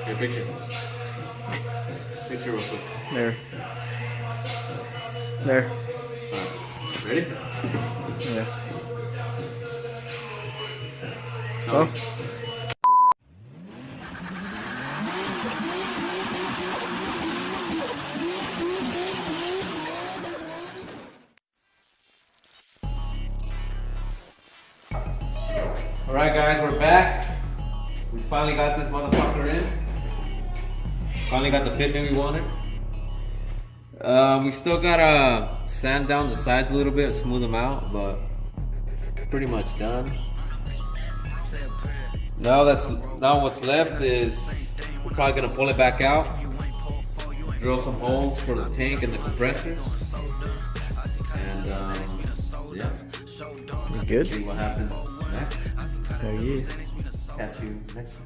Here, picture. Picture real quick. There. There. Ready? Yeah. Oh. Alright guys, we're back. We finally got this motherfucker in. Finally got the fitment we wanted. We still gotta sand down the sides a little bit, smooth them out, but pretty much done. Now what's left is we're probably gonna pull it back out, drill some holes for the tank and the compressors, and yeah, You good? see what happens next. There you is. Catch you next time.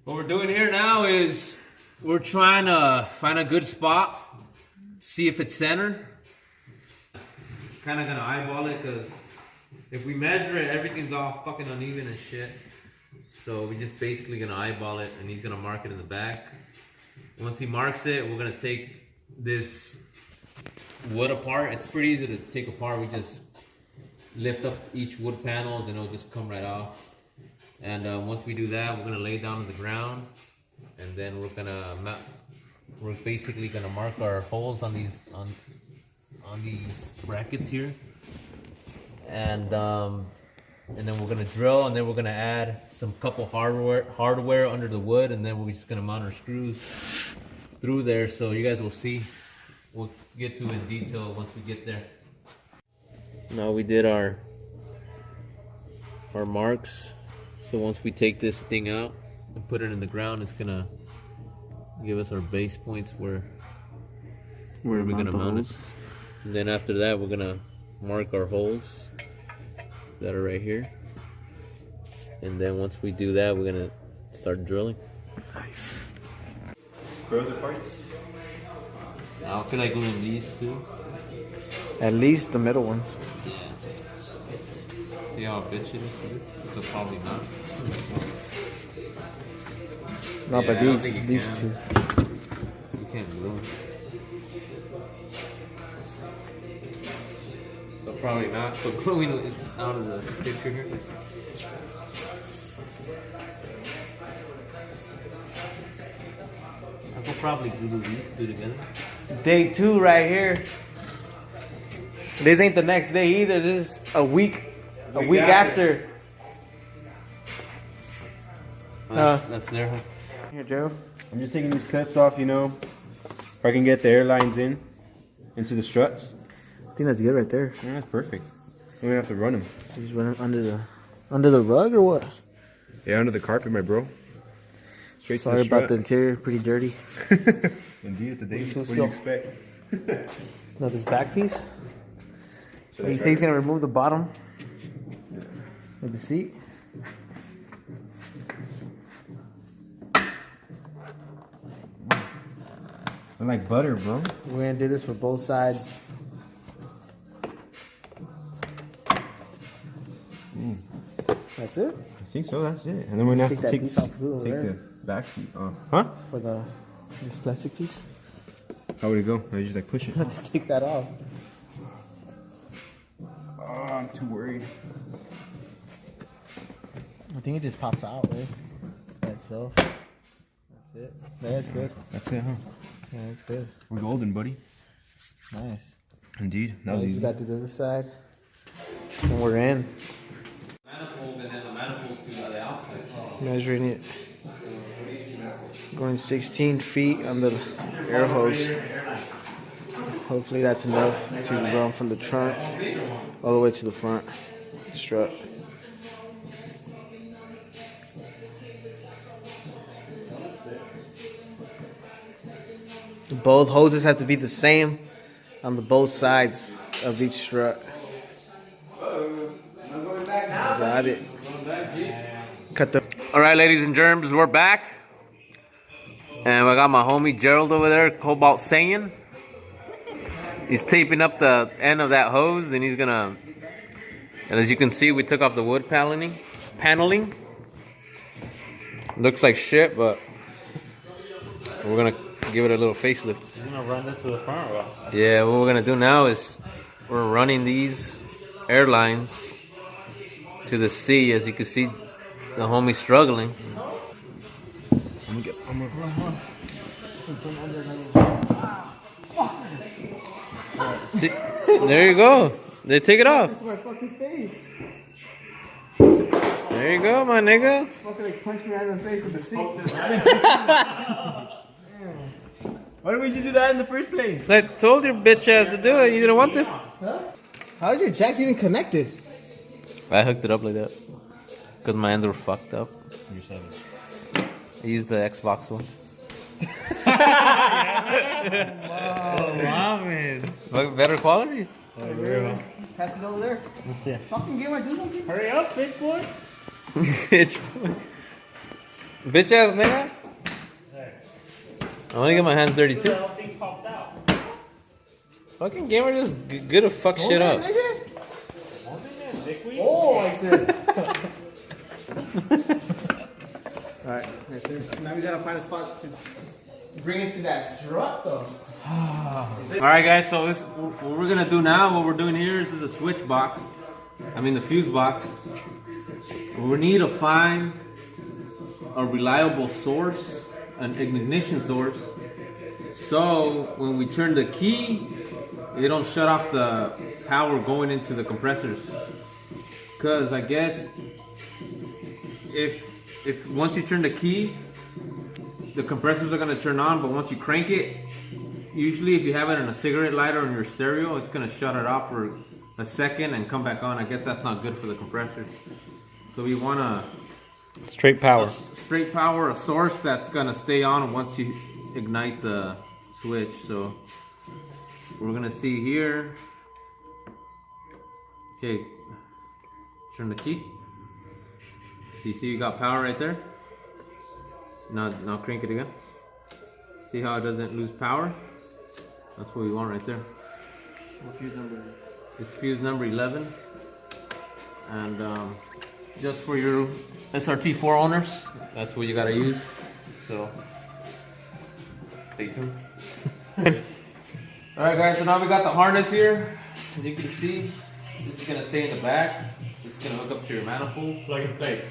What we're doing here now is we're trying to find a good spot, see if it's centered. Kind of gonna eyeball it because if we measure it, everything's all fucking uneven and shit. So we're just basically gonna eyeball it, and he's gonna mark it in the back. Once he marks it, we're gonna take this wood apart. It's pretty easy to take apart. We just lift up each wood panels and it'll just come right off. And once we do that, we're gonna lay it down on the ground, and then we're basically gonna mark our holes on these brackets here, and then we're gonna drill, and then we're gonna add some couple hardware under the wood, and then we're just gonna mount our screws through there. So you guys will see. We'll get to in detail once we get there. Now we did our marks. So once we take this thing out and put it in the ground, it's gonna give us our base points where we're gonna mount it. And then after that, we're gonna mark our holes that are right here. And then once we do that, we're gonna start drilling. Nice. Further parts? I feel like gluing these two. At least the middle ones. Yeah. See how bitch it is to do? So probably not. No, Yeah, but these can. two. You can't glue them. So probably not. So gluing it's out of the picture here. I could probably glue these two together. Day 2 right here. This ain't the next day either. This is a week after. That's there, huh? Here, Joe. I'm just taking these clips off, you know, if I can get the airlines into the struts. I think that's good right there. Yeah, that's perfect. We don't have to run them. Just run it under the rug or what? Yeah, under the carpet, my bro. Straight Sorry to the strut. about the interior, pretty dirty. Indeed, the day. so What do you expect? Now this back piece. So you say he's gonna remove the bottom of the seat. I like butter, bro. We're gonna do this for both sides. That's it? I think so, that's it. And then we're gonna have to that take piece off through there. the back seat off. Huh? For this plastic piece. How would it go? I just like push it. I have to take that off. Oh, I'm too worried. I think it just pops out, right? By itself. That's it. Yeah, that's good. That's it, huh? Yeah, that's good. We're golden, buddy. Nice. Indeed. That was You easy. got to the other side. And we're in. Manifold and then the manifold to the outside. Measuring it. Going 16 feet on the air hose. Hopefully that's enough to run from the trunk all the way to the front strut. Both hoses have to be the same on the both sides of each strut. Got it. Cut the. All right, ladies and germs, we're back. And I got my homie Gerald over there, Cobalt Saiyan. He's taping up the end of that hose, and he's gonna. And as you can see, we took off the wood paneling. Looks like shit, but we're gonna give it a little facelift. You're gonna run this to the front or what? Yeah, what we're gonna do now is we're running these airlines to the sea. As you can see, the homie's struggling. See, there you go. They take it off. It's my fucking face. There you go, my nigga. Fucking like punch me right in the face with the seat. Why did we just do that in the first place? 'Cause I told your bitch ass to do it. You didn't want to. Huh? How's your jacks even connected? I hooked it up like that because my ends were fucked up. You're savage. I used the Xbox ones. Better quality. Pass it over there. Let's see. Fucking gamer, do something. Hurry up, bitch boy. Bitch ass nigga. I want to get my hands dirty too. The whole thing popped out. Fucking gamer just good to fuck shit up. Oh, I said. Alright, right there. Now we gotta find a spot to bring it to that strut though. Alright guys, so what we're gonna do now, what we're doing here is the switch box. I mean the fuse box. We need to find a reliable source, an ignition source. So when we turn the key, it don't shut off the power going into the compressors. Cause I guess if once you turn the key, the compressors are gonna turn on, but once you crank it, usually if you have it in a cigarette lighter in your stereo, it's gonna shut it off for a second and come back on. I guess that's not good for the compressors. So we want a Straight power. straight power, a source that's gonna stay on once you ignite the switch. So we're gonna see here. Okay, turn the key. So you see you got power right there. Now crank it again. See how it doesn't lose power? That's what we want right there. What fuse number is it? It's fuse number 11. And just for your srt4 owners, that's what you gotta use. So stay tuned. Alright guys, so now we got the harness here. As you can see, this is gonna stay in the back. This is gonna hook up to your manifold. Plug and play.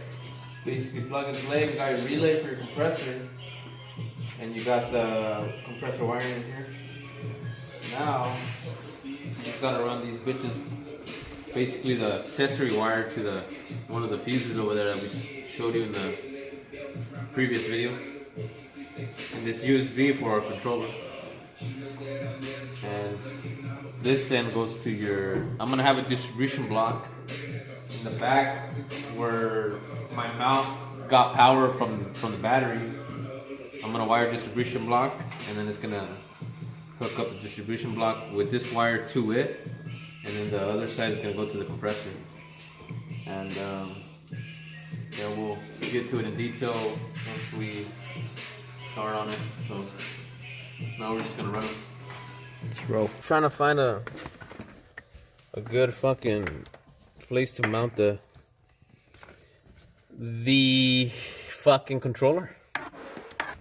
Basically plug and play. We got your relay for your compressor. And you got the compressor wiring in here. Now, you just gotta run these bitches. Basically the accessory wire to the one of the fuses over there that we showed you in the previous video. And this USB for our controller. And this then goes to your, I'm gonna have a distribution block in the back where my mount got power from the battery. I'm gonna wire distribution block, and then it's gonna hook up the distribution block with this wire to it, and then the other side is gonna go to the compressor. And yeah, we'll get to it in detail once we start on it. So now we're just gonna run it. Let's roll. Trying to find a good fucking place to mount the fucking controller.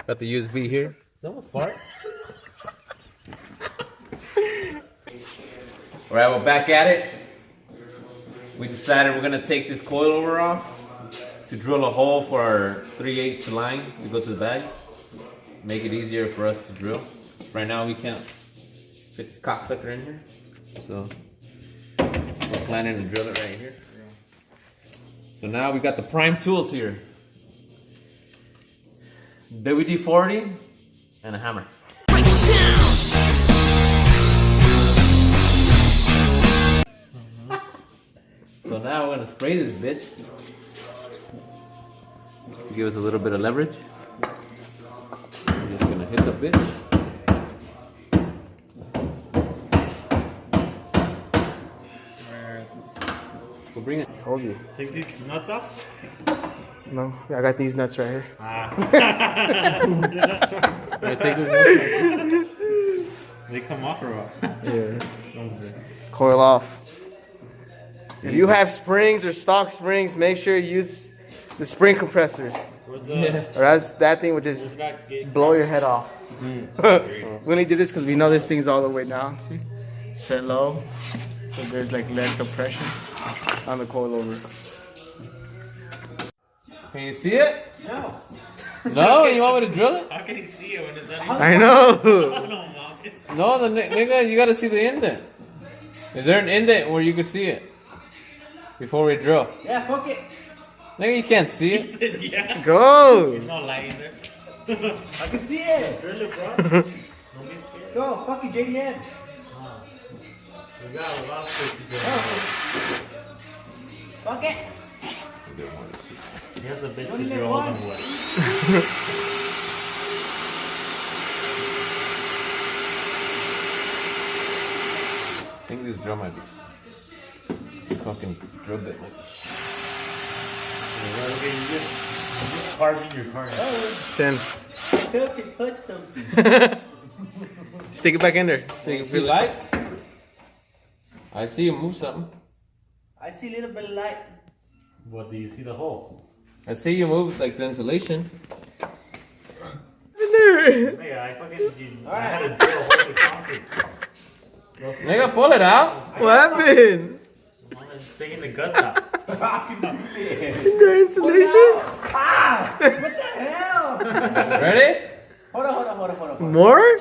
Got the USB here. Is that a fart? Alright, we're back at it. We decided we're gonna take this coilover off to drill a hole for our 3/8 line to go to the bag. Make it easier for us to drill. Right now we can't fit this cocksucker in here. So we're planning to drill it right here. So now we got the prime tools here. WD-40 and a hammer. So now we're gonna spray this bitch to give us a little bit of leverage. We're just gonna hit the bitch. We'll bring it. Told you. Take these nuts off. No, I got these nuts right here. Take this. They come off or what? Yeah. Coil off. If you have springs or stock springs, make sure you use the spring compressors. Where's the Or that thing would just blow your head off. We only did this because we know this thing's all the way down. See? Set low. So there's like less compression on the coilover. Can you see it? No. No? You want me to drill it? How can he see it when it's not even? I know. No, nigga, you gotta see the indent. Is there an indent where you can see it? Before we drill. Yeah, fuck it. Nigga, you can't see He it. said, yeah. Go. There's no light in there. I can see it. Drill it, bro. Don't be scared. Go, fuck you, JDM. We got a lot of space to go. Fuck it. He has a bit to drill all them wet. I think this drill might be fucking drill bit. Okay, you just parking your car. 10. Touch something. Stick it back in there. So you can see light? I see you move something. I see a little bit of light. What, do you see the hole? I see you move like the insulation. Hey, I fucking I had to drill a hole with concrete. Nigga, pull it out. What happened? I'm just taking the guts out. The insulation? What the hell? Ready? Hold on. More?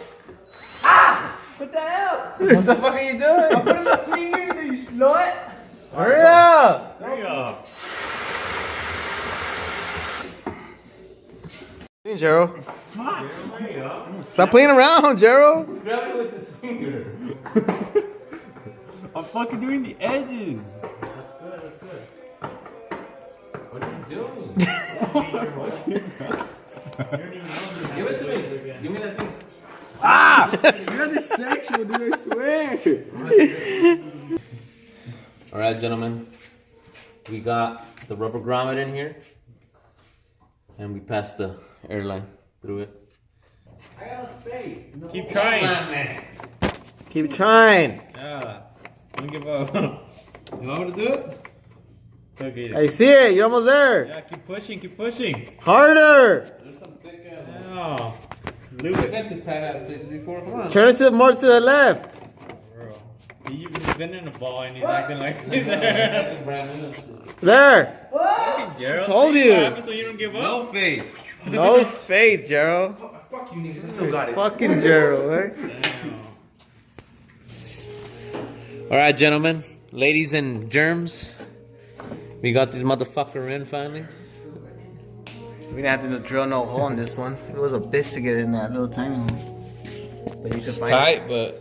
What the hell? What the fuck are you doing? Put my finger in there, you slut. Hurry up! There you go. Jero. There you go. Stop playing around, Jero. Grab it with his finger. I'm fucking doing the edges. That's good, that's good. What are you doing? You don't even know this. Give it to me. Give me that thing. You guys are sexual, dude, I swear. Alright, gentlemen. We got the rubber grommet in here. And we passed the airline through it. Keep trying. Keep trying. Yeah. Don't give up. You want me to do it? Okay. I see it. You're almost there. Yeah, keep pushing, keep pushing. Harder. There's some thick ass. Yeah. Lube I've it. been to tight ass places before. Come on. Turn it to more to the left. Bro. He's been in the ball and he's acting like he's there. That's brand new. There. Gerald, Told see you. What happens when you don't give up? No faith. No faith, Jero. Fuck you niggas, I still got it. Fucking Jero, eh? Alright, gentlemen. Ladies and germs. We got this motherfucker in finally. We didn't have to drill no hole in this one. It was a bitch to get in that little tiny one. But you could It's find tight, but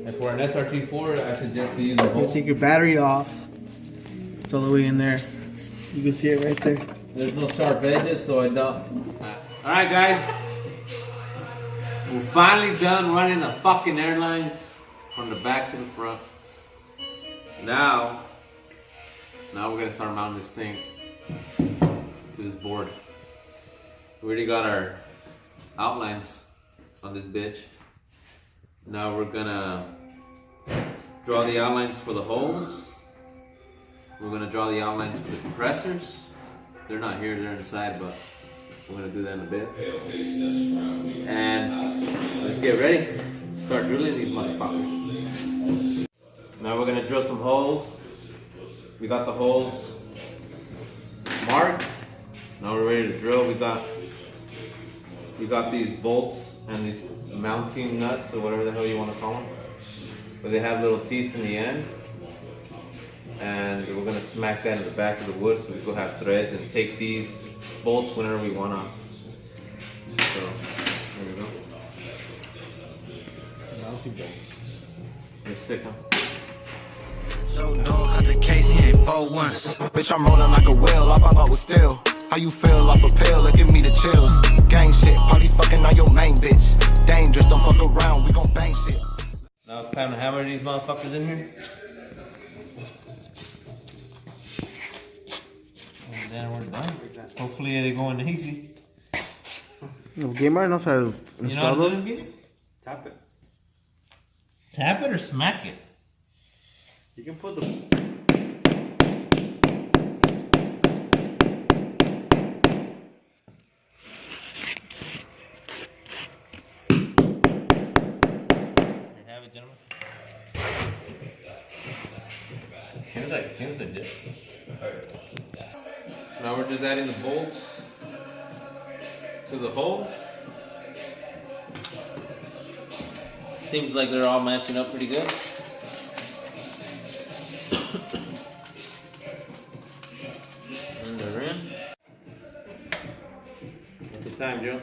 if we're an srt4, I suggest you use a it. hole. Take your battery off. It's all the way in there. You can see it right there. There's no sharp edges, so I don't. Alright, guys. We're finally done running the fucking airlines from the back to the front. Now we're gonna start mounting this thing to this board. We already got our outlines on this bitch. Now we're gonna draw the outlines for the holes. We're gonna draw the outlines for the compressors. They're not here, they're inside, but we're gonna do that in a bit. And let's get ready. Start drilling these motherfuckers. Now we're gonna drill some holes. We got the holes marked. Now we're ready to drill. We got these bolts and these mounting nuts or whatever the hell you want to call them. But they have little teeth in the end. And we're gonna smack that in the back of the wood so we go have threads and take these bolts whenever we want off. So there we go. Mounting bolts. They're sick, huh? So dog cut the case, he ain't 4-1. Bitch, I'm rolling like a whale, I pop out with steel. How you feel off a pill, like give me the chills. Gang shit, probably fucking on your main bitch. Dangerous, don't fuck around, we gon' bang shit. Now it's time to hammer these motherfuckers in here. And then we're done. Hopefully they go in easy. Gamer knows how to You know install how to do those. this, Gabe? Tap it. Tap it or smack it? You can put the. Seems legit. Now we're just adding the bolts to the hole. Seems like they're all matching up pretty good. And they're in. What's the time, Joe?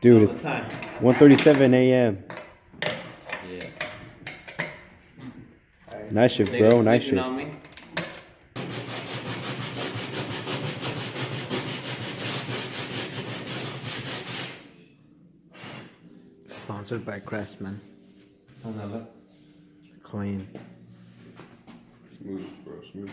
Dude, What's the time? 1:37 a.m. Yeah. Night shift, They bro. just Night sleeping shift. on me. Sponsored by Crestman. Another. Clean. Smooth, bro. Smooth.